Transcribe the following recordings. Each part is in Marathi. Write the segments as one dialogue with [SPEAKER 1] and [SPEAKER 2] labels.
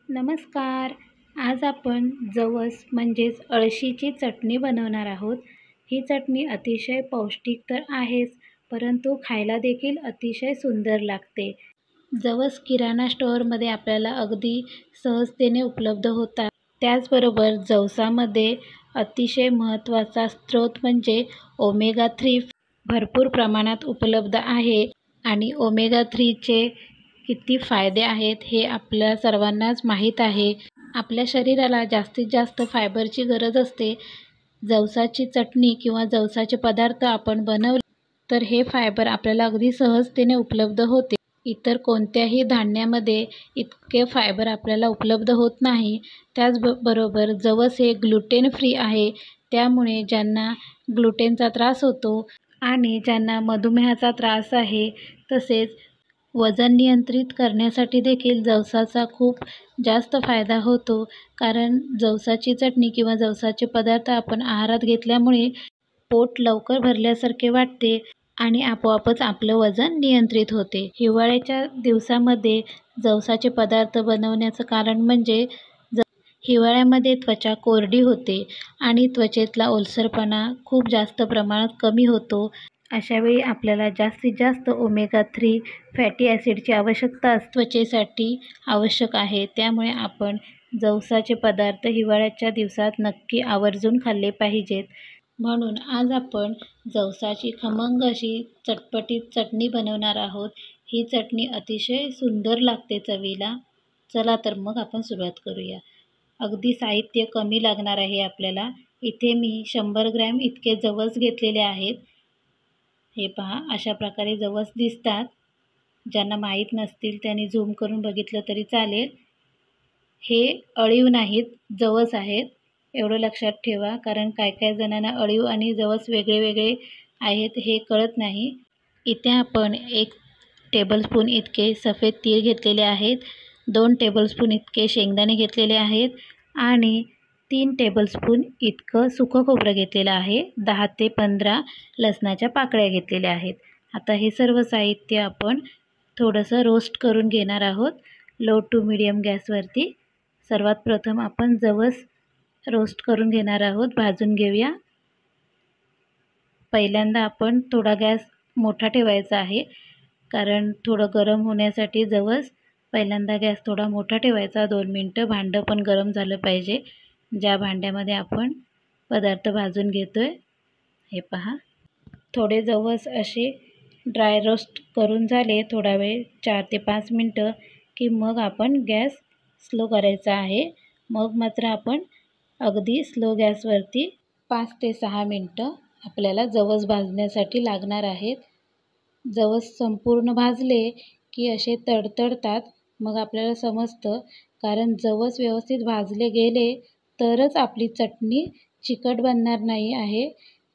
[SPEAKER 1] नमस्कार. आज आपण जवस म्हणजेच अळशीची चटणी बनवणार आहोत. ही चटणी अतिशय पौष्टिक तर आहेच, परंतु खायला देखील अतिशय सुंदर लागते. जवस किराणा स्टोअरमध्ये आपल्याला अगदी सहजतेने उपलब्ध होतात. त्याचबरोबर जवसामध्ये अतिशय महत्त्वाचा स्रोत म्हणजे ओमेगा 3 भरपूर प्रमाणात उपलब्ध आहे आणि ओमेगा 3चे किती फायदे आहेत हे आपल्या सर्वांनाच माहीत आहे. आपल्या शरीराला जास्तीत जास्त फायबरची गरज असते. जवसाची चटणी किंवा जवसाचे पदार्थ आपण बनवले तर हे फायबर आपल्याला अगदी सहजतेने उपलब्ध होते. इतर कोणत्याही धान्यामध्ये इतके फायबर आपल्याला उपलब्ध होत नाही. त्याचबरोबर जवस हे ग्लुटेन फ्री आहे. त्यामुळे ज्यांना ग्लुटेनचा त्रास होतो आणि ज्यांना मधुमेहाचा त्रास आहे, तसेच वजन नियंत्रित करण्यासाठी देखील जवसाचा खूप जास्त फायदा होतो. कारण जवसाची चटणी किंवा जवसाचे पदार्थ आपण आहारात घेतल्यामुळे पोट लवकर भरल्यासारखे वाटते आणि आपोआपच आपलं वजन नियंत्रित होते. हिवाळ्याच्या दिवसामध्ये जवसाचे पदार्थ बनवण्याचं कारण म्हणजे हिवाळ्यामध्ये त्वचा कोरडी होते आणि त्वचेतला ओलसरपणा खूप जास्त प्रमाणात कमी होतो. अशावेळी आपल्याला जास्तीत जास्त ओमेगा 3 फॅटी ॲसिडची आवश्यकता त्वचेसाठी आवश्यक आहे. त्यामुळे आपण जवसाचे पदार्थ हिवाळ्याच्या दिवसात नक्की आवर्जून खाल्ले पाहिजेत. म्हणून आज आपण जवसाची खमंग अशी चटपटीत चटणी बनवणार आहोत. ही चटणी अतिशय सुंदर लागते चवीला. चला तर मग आपण सुरुवात करूया. अगदी साहित्य कमी लागणार आहे आपल्याला. इथे मी 100 ग्रॅम इतके जवस घेतलेले आहेत. हे पहा, अशा प्रकारे जवस दिसतात. ज्यांना माहीत नसतील त्यांनी झूम करून बघितलं तरी चालेल. हे अळीव नाहीत, जवस आहेत. एवढं लक्षात ठेवा, कारण काय जणांना अळीव आणि जवस वेगळे वेगळे आहेत हे कळत नाही. इथे आपण 1 टेबलस्पून इतके सफेद तीळ घेतलेले आहेत, 2 टेबलस्पून इतके शेंगदाणे घेतलेले आहेत आणि 3 टेबलस्पून इतकं सुकं खोबरं घेतलेलं आहे. 10 ते 15 लसणाच्या पाकळ्या घेतलेल्या आहेत. आता हे सर्व साहित्य आपण थोडंसं रोस्ट करून घेणार आहोत लो टू मीडियम गॅसवरती. सर्वात प्रथम आपण जवस रोस्ट करून घेणार आहोत, भाजून घेऊया. पहिल्यांदा आपण थोडा गॅस मोठा ठेवायचा आहे, कारण थोडं गरम होण्यासाठी जवस पहिल्यांदा गॅस थोडा मोठा ठेवायचा. 2 मिनटं भांडं पण गरम झालं पाहिजे, ज्या भांड्यामध्ये आपण पदार्थ भाजून घेतोय. हे पहा, थोडे जवस असे ड्राय रोस्ट करून झाले थोडा वेळ 4 ते 5 मिनटं की मग आपण गॅस स्लो करायचा आहे. मग मात्र आपण अगदी स्लो गॅसवरती 5 ते 6 मिनटं आपल्याला जवस भाजण्यासाठी लागणार आहेत. जवस संपूर्ण भाजले की असे तडतडतात, मग आपल्याला समजतं. कारण जवस व्यवस्थित भाजले गेले तरच आपली चटणी चिकट बनणार नाही आहे.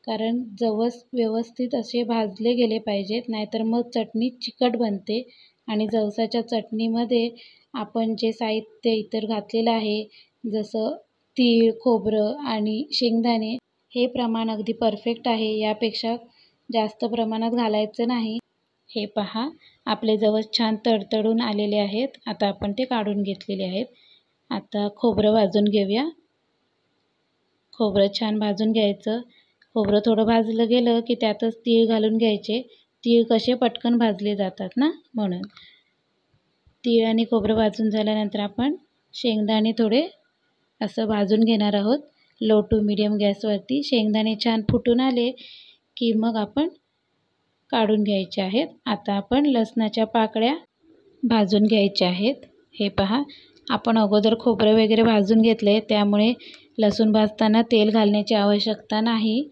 [SPEAKER 1] कारण जवस व्यवस्थित असे भाजले गेले पाहिजेत, नाहीतर मग चटणी चिकट बनते. आणि जवसाच्या चटणीमध्ये आपण जे साहित्य इतर घातलेलं आहे, जसं तीळ, खोबरं आणि शेंगदाणे, हे प्रमाण अगदी परफेक्ट आहे. यापेक्षा जास्त प्रमाणात घालायचं नाही. हे पहा, आपले जवस छान तडतडून आलेले आहेत. आता आपण ते काढून घेतलेले आहेत. आता खोबरं भाजून घेऊया. खोबरं छान भाजून घ्यायचं. खोबरं थोडं भाजलं गेलं की त्यातच तीळ घालून घ्यायचे. तीळ कसे पटकन भाजले जातात ना, म्हणून. तीळ आणि खोबरं भाजून झाल्यानंतर आपण शेंगदाणे थोडे असं भाजून घेणार आहोत लो टू मीडियम गॅसवरती. शेंगदाणे छान फुटून आले की मग आपण काढून घ्यायचे आहेत. आता आपण लसणाच्या पाकळ्या भाजून घ्यायच्या आहेत. हे पहा, आपण अगोदर खोबरं वगैरे भाजून घेतले, त्यामुळे लसूण भाजताना तेल घालण्याची आवश्यकता नाही.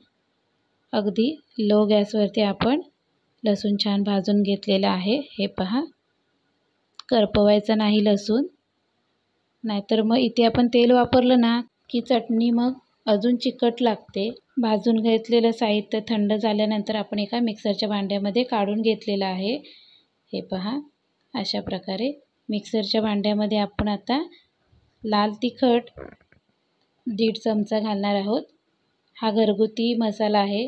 [SPEAKER 1] अगदी लो गॅसवरती आपण लसूण छान भाजून घेतलेला आहे. हे पहा, करपवायचं नाही लसूण, नाहीतर मग इथे आपण तेल वापरलं ना की चटणी मग अजून चिकट लागते. भाजून घेतलेलं साहित्य थंड झाल्यानंतर आपण एका मिक्सरच्या भांड्यामध्ये काढून घेतलेलं आहे. हे पहा, अशा प्रकारे मिक्सरच्या भांड्यामध्ये आपण आता लाल तिखट 1.5 चमचा घालणार आहोत. हा घरगुती मसाला आहे,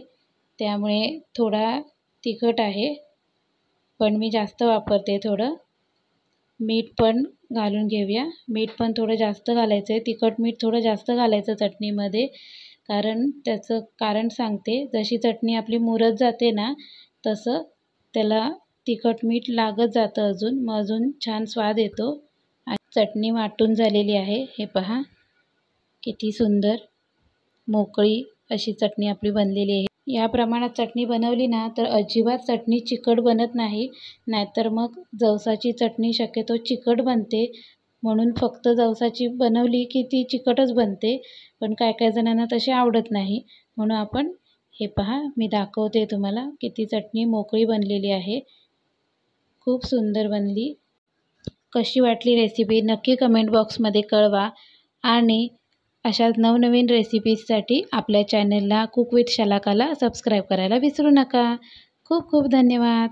[SPEAKER 1] त्यामुळे थोडा तिखट आहे, पण मी जास्त वापरते थोडं. मीठ पण घालून घेऊया. मीठ पण थोडं जास्त घालायचं आहे. तिखट मीठ थोडं जास्त घालायचं चटणीमध्ये, कारण त्याचं कारण सांगते. जशी चटणी आपली मुरत जाते ना, तसं त्याला तिखट मीठ लागत जातं अजून, मग अजून छान स्वाद येतो. चटणी वाटून झालेली आहे. हे पहा किती सुंदर मोकळी अशी चटणी आपली बनलेली आहे. या प्रमाणात चटणी बनवली ना तर अजिबात चटणी चिकट बनत नाही. नाहीतर मग जवसाची चटणी शक्यतो चिकट बनते, म्हणून फक्त जवसाची बनवली की ती चिकटच बनते. पण काय काय जणांना तशी आवडत नाही, म्हणून आपण हे पहा मी दाखवते तुम्हाला किती चटणी मोकळी बनलेली आहे. खूप सुंदर बनली. कशी वाटली रेसिपी नक्की कमेंट बॉक्समध्ये कळवा. आणि अशाच नवनवीन रेसिपीजसाठी आपल्या चॅनलला कुक विथ शलाकाला सबस्क्राईब करायला विसरू नका. खूप खूप धन्यवाद.